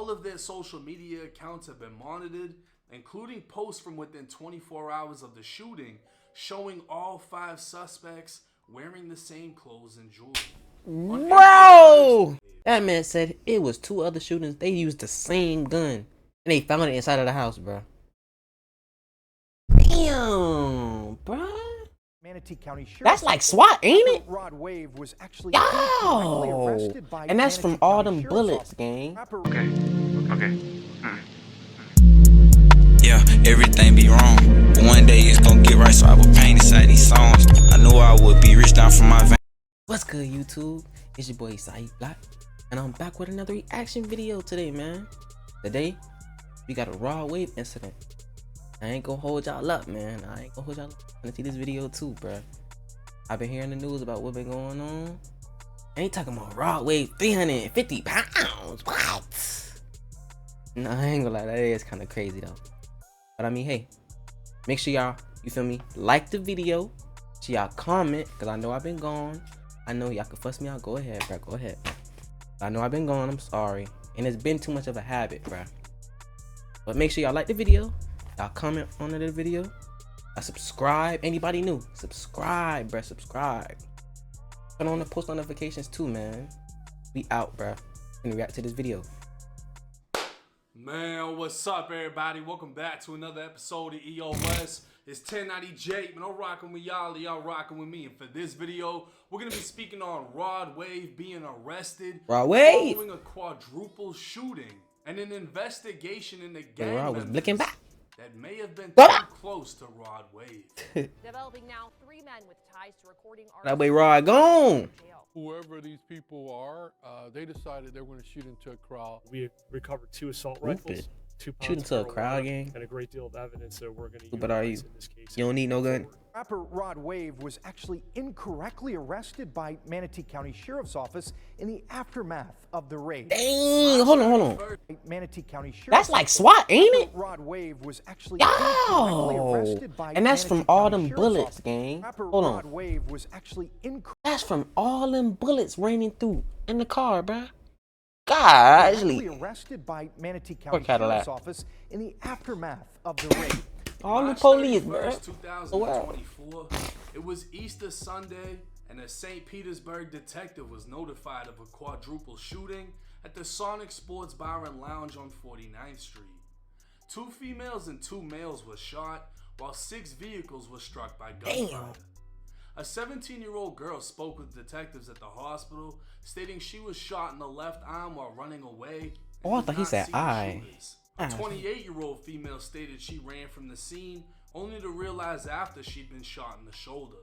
All of their social media accounts have been monitored, including posts from within 24 hours of the shooting showing all 5 suspects wearing the same clothes and jewelry. Bro! That man said it was 2 other shootings. They used the same gun. And they found it inside of the house, bro. Damn, bro. Manatee County Sheriff. That's like SWAT, ain't it? Rod Wave was actually Yo! And that's from all them bullets, gang. Okay. Yeah, everything be wrong, but one day it's gonna get right, so I would paint inside these songs. I knew I would be rich down from my vein. What's good, YouTube? It's your boy syiiblack, and I'm back with another reaction video today, man. Today, we got a Rod Wave incident. I ain't gonna hold y'all up, man. I ain't gonna hold y'all up. I'm gonna see this video too, bruh. I've been hearing the news about what been going on. I ain't talking about Rod Wave 350 pounds. What? No, I ain't gonna lie, that is kind of crazy though. But I mean, hey, make sure y'all, you feel me, like the video, so y'all comment, because I know I've been gone. I know y'all can fuss me out. Go ahead, bro. Go ahead. I know I've been gone. I'm sorry. And it's been too much of a habit, bro. But make sure y'all like the video. Y'all comment on the video. Subscribe. Anybody new? Subscribe, bro. Subscribe. Turn on the post notifications too, man. We out, bro. And react to this video. Man, what's up, everybody? Welcome back to another episode of EOS. It's 1090 Jake, man. I'm rocking with y'all rocking with me. And for this video, we're gonna be speaking on Rod Wave being arrested following a quadruple shooting and an investigation in the gang Rod was blicking back. that may have been too close to Rod Wave. Developing now 3 men with ties to recording artists. That way, Rod gone. Whoever these people are, they decided they were going to shoot into a crowd. We recovered 2 assault rifles, 2 pounds Shoot into a of crowd, marijuana, gang. and a great deal of evidence that we're going to use. But are you? In this case. You don't need no gun. Rapper Rod Wave was actually incorrectly arrested by Manatee County Sheriff's Office in the aftermath of the raid. Dang, hold on. Manatee County Sheriff's That's like SWAT, ain't it? Rod Wave was actually incorrectly arrested by and that's from Manatee all County them Sheriff's bullets, Office. gang. Rapper Hold Rod on. Wave was actually That's from all them bullets raining through in the car, bruh. Godly. arrested by Manatee County Cadillac. Sheriff's Office in the aftermath of the raid. All the police, March bruh. 2024, it was Easter Sunday, and a St. Petersburg detective was notified of a quadruple shooting at the Sonic Sports Bar and Lounge on 49th Street. 2 females and 2 males were shot, while 6 vehicles were struck by gunfire. A 17-year-old girl spoke with detectives at the hospital, stating she was shot in the left arm while running away. Oh, I thought he said eye. A 28-year-old female stated she ran from the scene, only to realize after she'd been shot in the shoulder.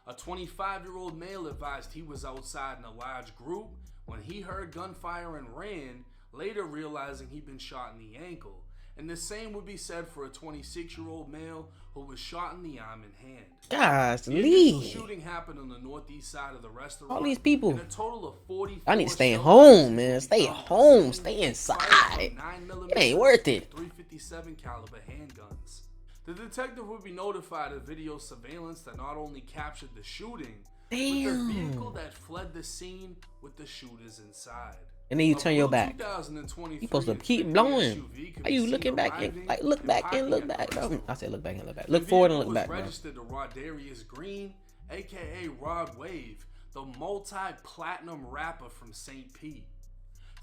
A 25-year-old male advised he was outside in a large group when he heard gunfire and ran, later realizing he'd been shot in the ankle. And the same would be said for a 26-year-old male who was shot in the arm and hand. Golly. The initial shooting happened on the northeast side of the restaurant. All these people. And a total of 44 I need to stay home, man. Stay home. Stay inside. 9mm It ain't worth it. 357 caliber handguns. The detective would be notified of video surveillance that not only captured the shooting, but the vehicle that fled the scene with the shooters inside. And then you turn your back. You supposed to keep blowing. Are you looking back? Like, look back and look back, bro. I said look back and look back. Look forward and look back, bro. Registered to Rodarius Green, aka Rod Wave, the multi-platinum rapper from St. Pete.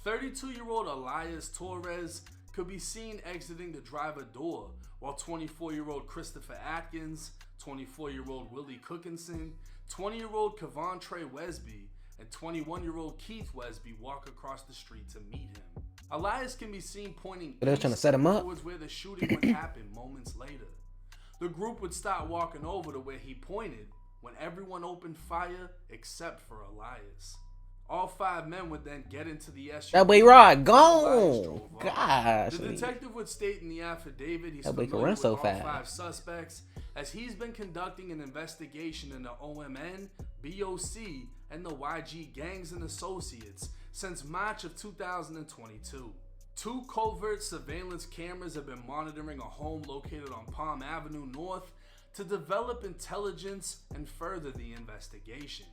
32-year-old Elias Torres could be seen exiting the driver door, while 24-year-old Christopher Atkins, 24-year-old Willie Cookinson, 20-year-old Kevontre Wesby, and 21-year-old Keith Wesby walk across the street to meet him. Elias can be seen pointing they're trying to set him up towards where the shooting would happen moments later. The group would start walking over to where he pointed when everyone opened fire except for Elias. All 5 men would then get into the SUV. That way, Rod gone. Gosh. The detective would state in the affidavit he's That way familiar can run with so all fast. 5 suspects, as he's been conducting an investigation into OMN, BOC, and the YG gangs and associates since March of 2022. 2 covert surveillance cameras have been monitoring a home located on Palm Avenue North to develop intelligence and further the investigation.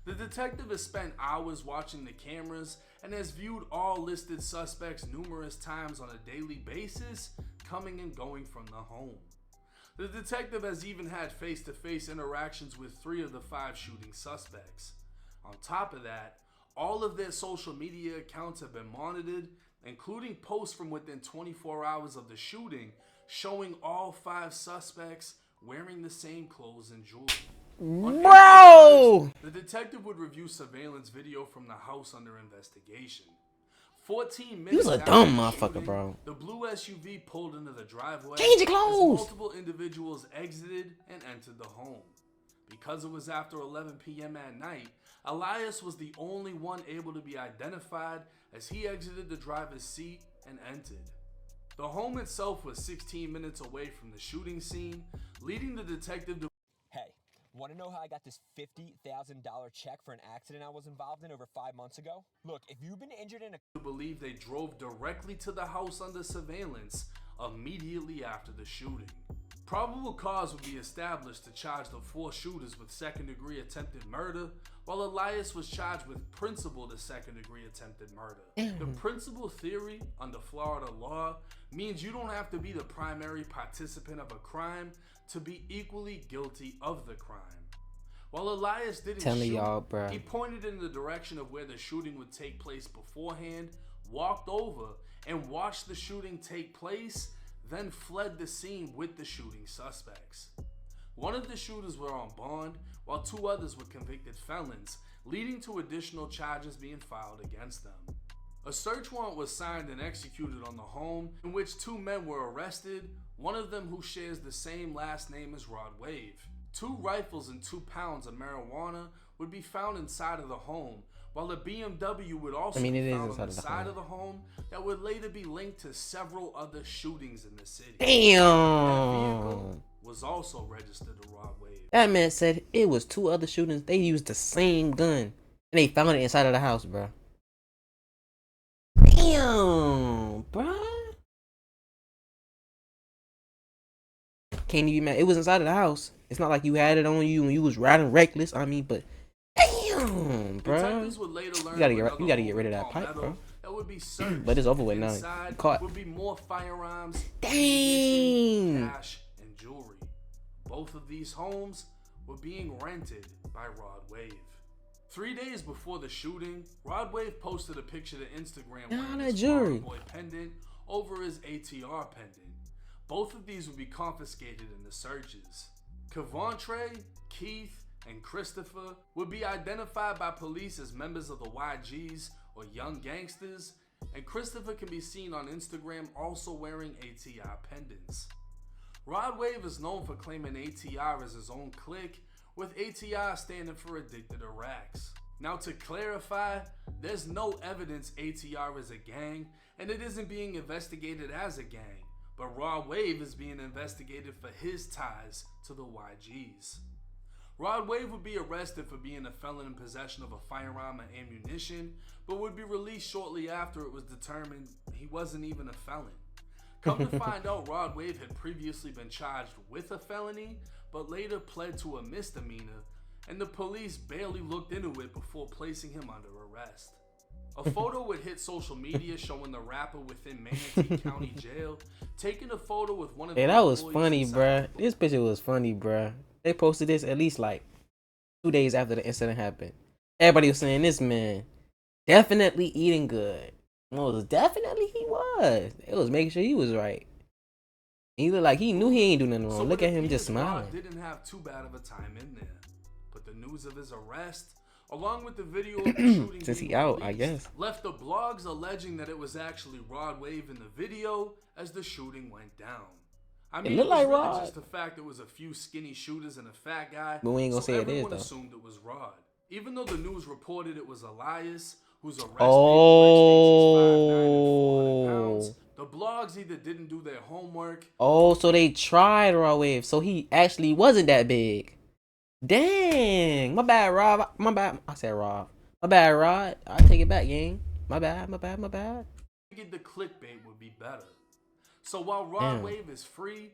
The detective has spent hours watching the cameras and has viewed all listed suspects numerous times on a daily basis, coming and going from the home. The detective has even had face-to-face interactions with 3 of the 5 shooting suspects. On top of that, all of their social media accounts have been monitored, including posts from within 24 hours of the shooting showing all 5 suspects wearing the same clothes and jewelry. On Bro! the detective would review surveillance video from the house under investigation. 14 minutes You was a after dumb the motherfucker, shooting, bro. the blue SUV pulled into the driveway Change your as clothes. multiple individuals exited and entered the home. Because it was after 11 p.m. at night, Elias was the only one able to be identified as he exited the driver's seat and entered. The home itself was 16 minutes away from the shooting scene, leading the detective to Hey, want to know how I got this $50,000 check for an accident I was involved in over 5 months ago? Look, if you've been injured in a believe they drove directly to the house under surveillance immediately after the shooting. Probable cause would be established to charge the 4 shooters with second-degree attempted murder, while Elias was charged with principal to second-degree attempted murder. The principal theory under Florida law means you don't have to be the primary participant of a crime to be equally guilty of the crime. While Elias didn't Telling shoot, y'all, bruh. he pointed in the direction of where the shooting would take place beforehand, walked over, and watched the shooting take place, then fled the scene with the shooting suspects. One of the shooters were on bond, while 2 others were convicted felons, leading to additional charges being filed against them. A search warrant was signed and executed on the home, in which 2 men were arrested, one of them who shares the same last name as Rod Wave. 2 rifles and 2 pounds of marijuana would be found inside of the home, while a BMW would also be found on the side of the home that would later be linked to several other shootings in the city. That vehicle Damn. was also registered to Rod Wave. That man said it was 2 other shootings. They used the same gun. And they found it inside of the house, bro. Damn, bro. Can't even mad. It was inside of the house. It's not like you had it on you and you was riding reckless. I mean, but damn, bro. Detectives would later learn You gotta get rid of that pipe, bro. That would be searched. But it's over with now. Inside You caught. would be more firearms, Dang. cash, and jewelry. Both of these homes were being rented by Rod Wave. 3 days before the shooting, Rod Wave posted a picture to Instagram wearing that his jewelry. Boy pendant over his ATR pendant. Both of these would be confiscated in the searches. Kevontre, Keith, and Christopher would be identified by police as members of the YGs or Young Gangsters, and Christopher can be seen on Instagram also wearing ATR pendants. Rod Wave is known for claiming ATR as his own clique, with ATR standing for Addicted to Racks. Now to clarify, there's no evidence ATR is a gang, and it isn't being investigated as a gang, but Rod Wave is being investigated for his ties to the YGs. Rod Wave would be arrested for being a felon in possession of a firearm and ammunition, but would be released shortly after it was determined he wasn't even a felon. Come to find out, Rod Wave had previously been charged with a felony, but later pled to a misdemeanor, and the police barely looked into it before placing him under arrest. A photo would hit social media showing the rapper within Manatee County Jail taking a photo with one of the That was employees funny, inside bruh. This picture was funny, bruh. They posted this at least like 2 days after the incident happened. Everybody was saying this man definitely eating good. Well, definitely he was. It was making sure he was right. He looked like he knew he ain't do nothing wrong. So Look it at him just appears Rod smiling. didn't have too bad of a time in there, but the news of his arrest, along with the video of the shooting Since he being out, I released, guess. left the blogs alleging that it was actually Rod Wave in the video as the shooting went down. I mean, it looked was like really Rod. just the fact it was a few skinny shooters and a fat guy, But we ain't gonna so say it is, everyone though. assumed it was Rod. Even though the news reported it was Elias, whose arrest Oh. made the pounds, the blogs either didn't do their homework. Oh, so they tried Raw Wave. So he actually wasn't that big. Dang. My bad, Rob. My bad. I said Rob. My bad, Rod. I take it back, gang. My bad. Figured the clickbait would be better. So while Rod Damn. Wave is free,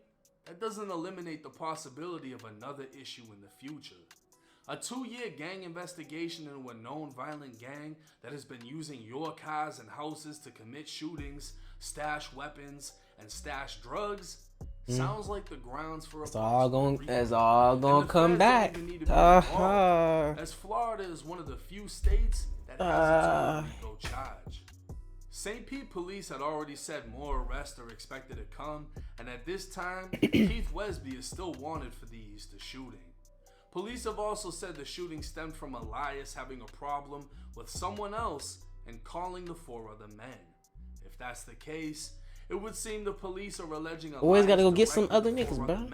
that doesn't eliminate the possibility of another issue in the future. A 2-year gang investigation into a known violent gang that has been using your cars and houses to commit shootings, stash weapons, and stash drugs sounds like the grounds for a It's all gonna come back. As Florida is one of the few states that has its own RICO charge. St. Pete police had already said more arrests are expected to come, and at this time, Keith Wesby is still wanted for the Easter shooting. Police have also said the shooting stemmed from Elias having a problem with someone else and calling the 4 other men. If that's the case, it would seem the police are alleging Elias always gotta go get some other niggas, bro.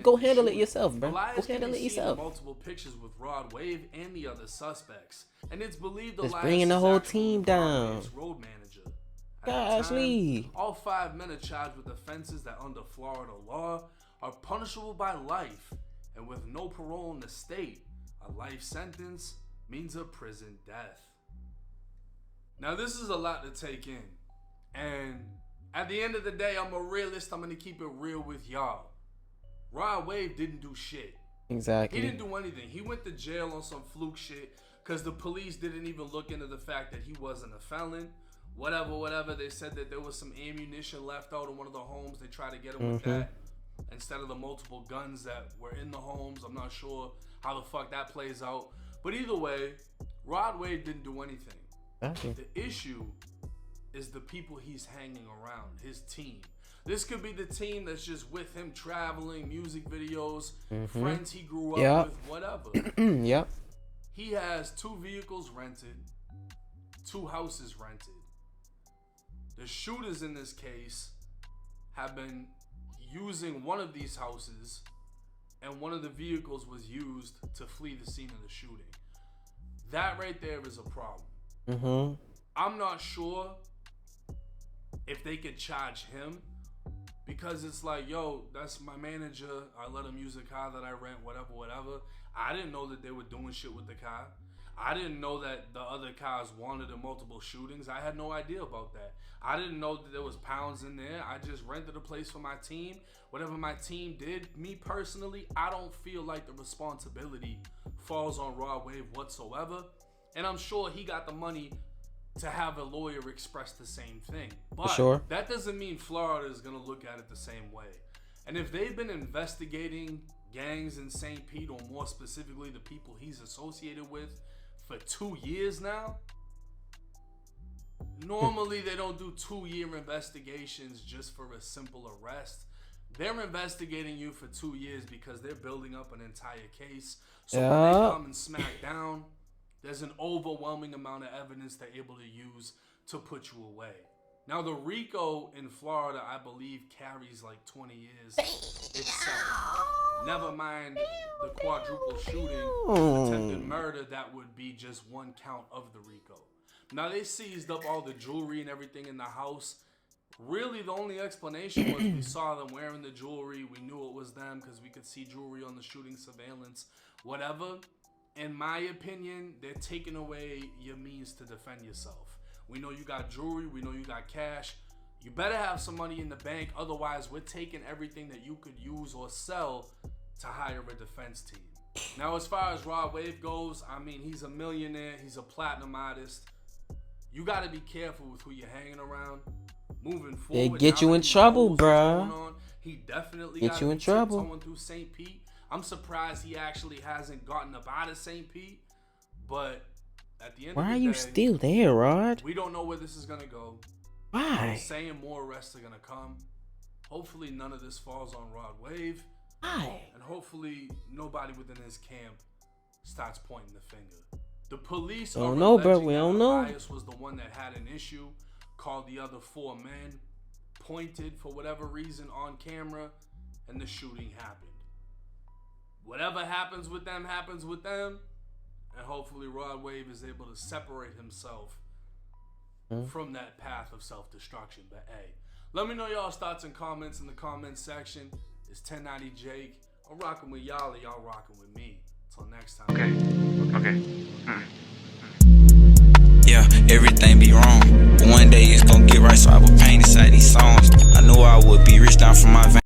Go handle it yourself, bro. Go handle it yourself. Multiple pictures with Rod Wave and the other suspects, and it's believed Just Elias bringing the is whole actually team Rod down. Wave's road manager. At the Gosh, time, Lee. all 5 men are charged with offenses that under Florida law are punishable by life, and with no parole in the state, a life sentence means a prison death. Now this is a lot to take in, and at the end of the day, I'm a realist. I'm going to keep it real with y'all. Rod Wave didn't do shit. Exactly. He didn't do anything. He went to jail on some fluke shit because the police didn't even look into the fact that he wasn't a felon. Whatever. They said that there was some ammunition left out in one of the homes. They tried to get him with that instead of the multiple guns that were in the homes. I'm not sure how the fuck that plays out. But either way, Rod Wave didn't do anything. Gotcha. The issue is the people he's hanging around, his team. This could be the team that's just with him traveling, music videos, friends he grew up with, whatever. Yep. He has 2 vehicles rented, 2 houses rented. The shooters in this case have been using one of these houses, and one of the vehicles was used to flee the scene of the shooting. That right there is a problem. I'm not sure if they could charge him, because it's like, yo, that's my manager. I let him use a car that I rent, whatever. I didn't know that they were doing shit with the car. I didn't know that the other cars wanted in multiple shootings. I had no idea about that. I didn't know that there was pounds in there. I just rented a place for my team. Whatever my team did, me personally, I don't feel like the responsibility falls on Rod Wave whatsoever. And I'm sure he got the money to have a lawyer express the same thing. But that doesn't mean Florida is going to look at it the same way. And if they've been investigating gangs in St. Pete, or more specifically the people he's associated with, for 2 years now, normally they don't do 2-year investigations just for a simple arrest. They're investigating you for 2 years because they're building up an entire case. So when they come and smack down, there's an overwhelming amount of evidence they're able to use to put you away. Now, the RICO in Florida, I believe, carries like 20 years itself. Never mind the quadruple shooting, attempted murder, that would be just 1 count of the RICO. Now, they seized up all the jewelry and everything in the house. Really, the only explanation was we saw them wearing the jewelry. We knew it was them because we could see jewelry on the shooting surveillance, whatever. In my opinion, they're taking away your means to defend yourself. We know you got jewelry. We know you got cash. You better have some money in the bank. Otherwise, we're taking everything that you could use or sell to hire a defense team. Now, as far as Rod Wave goes, I mean, he's a millionaire. He's a platinum artist. You got to be careful with who you're hanging around. Moving forward, they get you in trouble, bro. He definitely get you in trouble. Someone through St. Pete. I'm surprised he actually hasn't gotten up out of St. Pete. But at the end of the day, why are you still there, Rod? We don't know where this is gonna go. Why? I'm saying more arrests are gonna come. Hopefully none of this falls on Rod Wave. Why? And hopefully nobody within his camp starts pointing the finger. The police don't know, bro. We don't know. Elias was the one that had an issue, called the other 4 men, pointed for whatever reason on camera, and the shooting happened. Whatever happens with them, and hopefully Rod Wave is able to separate himself from that path of self-destruction. But hey, let me know y'all's thoughts and comments in the comments section. It's 1090 Jake. I'm rocking with y'all, and y'all rocking with me. Until next time. Okay. Yeah, everything be wrong, but one day it's gonna get right. So I would paint inside these songs. I knew I would be rich down from my veins.